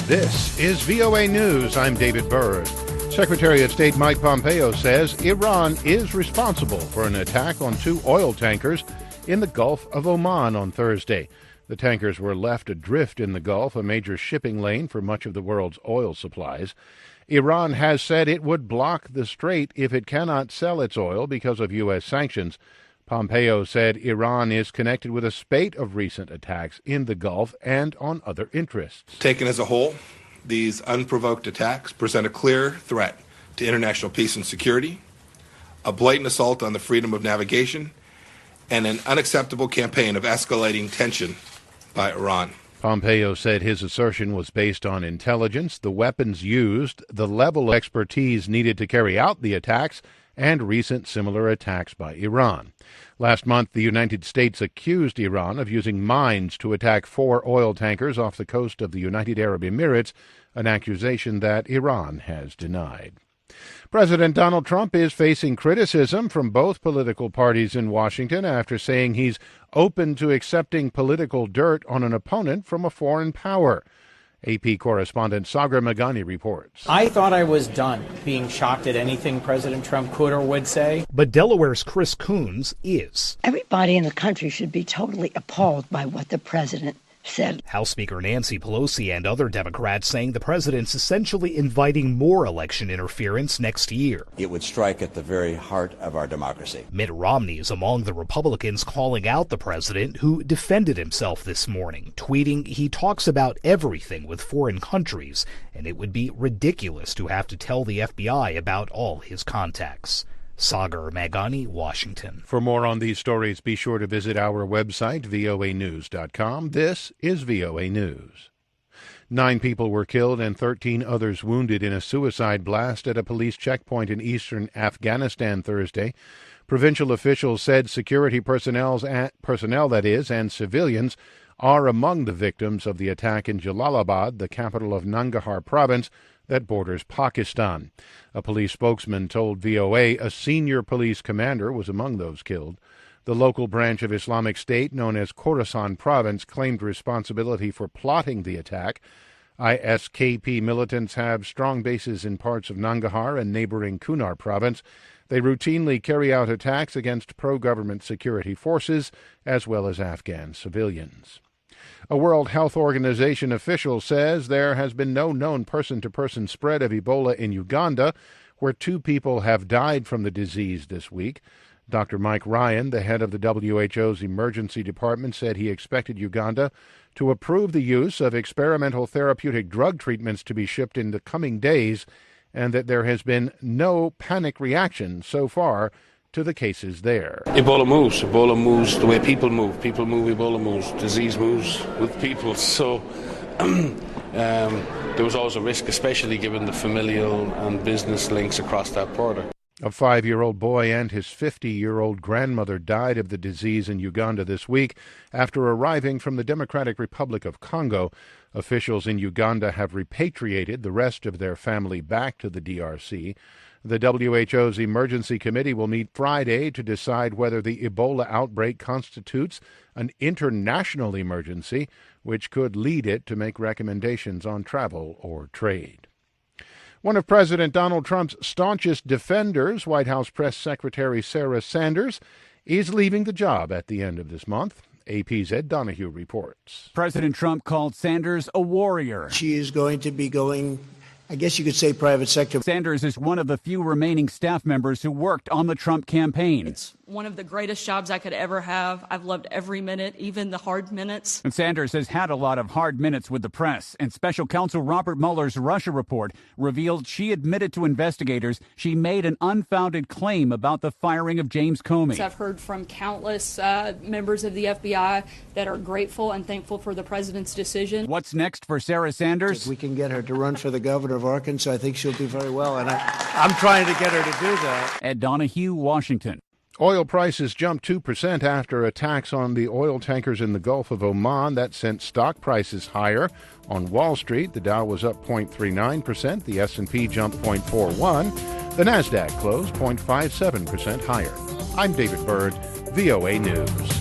This is VOA News. I'm David Byrd. Secretary of State Mike Pompeo says Iran is responsible for an attack on 2 oil tankers in the Gulf of Oman on Thursday. The tankers were left adrift in the Gulf, a major shipping lane for much of the world's oil supplies. Iran has said it would block the strait if it cannot sell its oil because of U.S. sanctions. Pompeo said Iran is connected with a spate of recent attacks in the Gulf and on other interests. Taken as a whole, these unprovoked attacks present a clear threat to international peace and security, a blatant assault on the freedom of navigation, and an unacceptable campaign of escalating tension by Iran. Pompeo said his assertion was based on intelligence, the weapons used, the level of expertise needed to carry out the attacks, and recent similar attacks by Iran. Last month, the United States accused Iran of using mines to attack 4 oil tankers off the coast of the United Arab Emirates, an accusation that Iran has denied. President Donald Trump is facing criticism from both political parties in Washington after saying he's open to accepting political dirt on an opponent from a foreign power. AP correspondent Sagar Magani reports. I thought I was done being shocked at anything President Trump could or would say. But Delaware's Chris Coons is. Everybody in the country should be totally appalled by what the president said. House Speaker Nancy Pelosi and other Democrats saying the president's essentially inviting more election interference next year. It would strike at the very heart of our democracy. Mitt Romney is among the Republicans calling out the president, who defended himself this morning, tweeting he talks about everything with foreign countries, and it would be ridiculous to have to tell the FBI about all his contacts. Sagar Magani, Washington. For more on these stories, be sure to visit our website, voanews.com. This is VOA News. 9 people were killed and 13 others wounded in a suicide blast at a police checkpoint in eastern Afghanistan Thursday. Provincial officials said security personnel and civilians are among the victims of the attack in Jalalabad, the capital of Nangarhar province, that borders Pakistan. A police spokesman told VOA a senior police commander was among those killed. The local branch of Islamic State, known as Khorasan Province, claimed responsibility for plotting the attack. ISKP militants have strong bases in parts of Nangarhar and neighboring Kunar Province. They routinely carry out attacks against pro-government security forces as well as Afghan civilians. A World Health Organization official says there has been no known person-to-person spread of Ebola in Uganda, where 2 people have died from the disease this week. Dr. Mike Ryan, the head of the WHO's emergency department, said he expected Uganda to approve the use of experimental therapeutic drug treatments to be shipped in the coming days, and that there has been no panic reaction so far to the cases there. Ebola moves the way people move, Ebola moves, disease moves with people, so there was always a risk, especially given the familial and business links across that border. A 5-year-old boy and his 50-year-old grandmother died of the disease in Uganda this week after arriving from the Democratic Republic of Congo. Officials in Uganda have repatriated the rest of their family back to the DRC. The WHO's emergency committee will meet Friday to decide whether the Ebola outbreak constitutes an international emergency, which could lead it to make recommendations on travel or trade. One of President Donald Trump's staunchest defenders, White House Press Secretary Sarah Sanders, is leaving the job at the end of this month. AP's Ed Donahue reports. President Trump called Sanders a warrior. She is going to be going, I guess you could say, private sector. Sanders is one of the few remaining staff members who worked on the Trump campaign. It's one of the greatest jobs I could ever have. I've loved every minute, even the hard minutes. And Sanders has had a lot of hard minutes with the press. And Special Counsel Robert Mueller's Russia report revealed she admitted to investigators she made an unfounded claim about the firing of James Comey. I've heard from countless members of the FBI that are grateful and thankful for the president's decision. What's next for Sarah Sanders? If we can get her to run for the governor of Arkansas, I think she'll do very well. And I'm trying to get her to do that. Ed Donahue, Washington. Oil prices jumped 2% after attacks on the oil tankers in the Gulf of Oman. That sent stock prices higher. On Wall Street, the Dow was up 0.39%, the S&P jumped 0.41%, the Nasdaq closed 0.57% higher. I'm David Byrd, VOA News.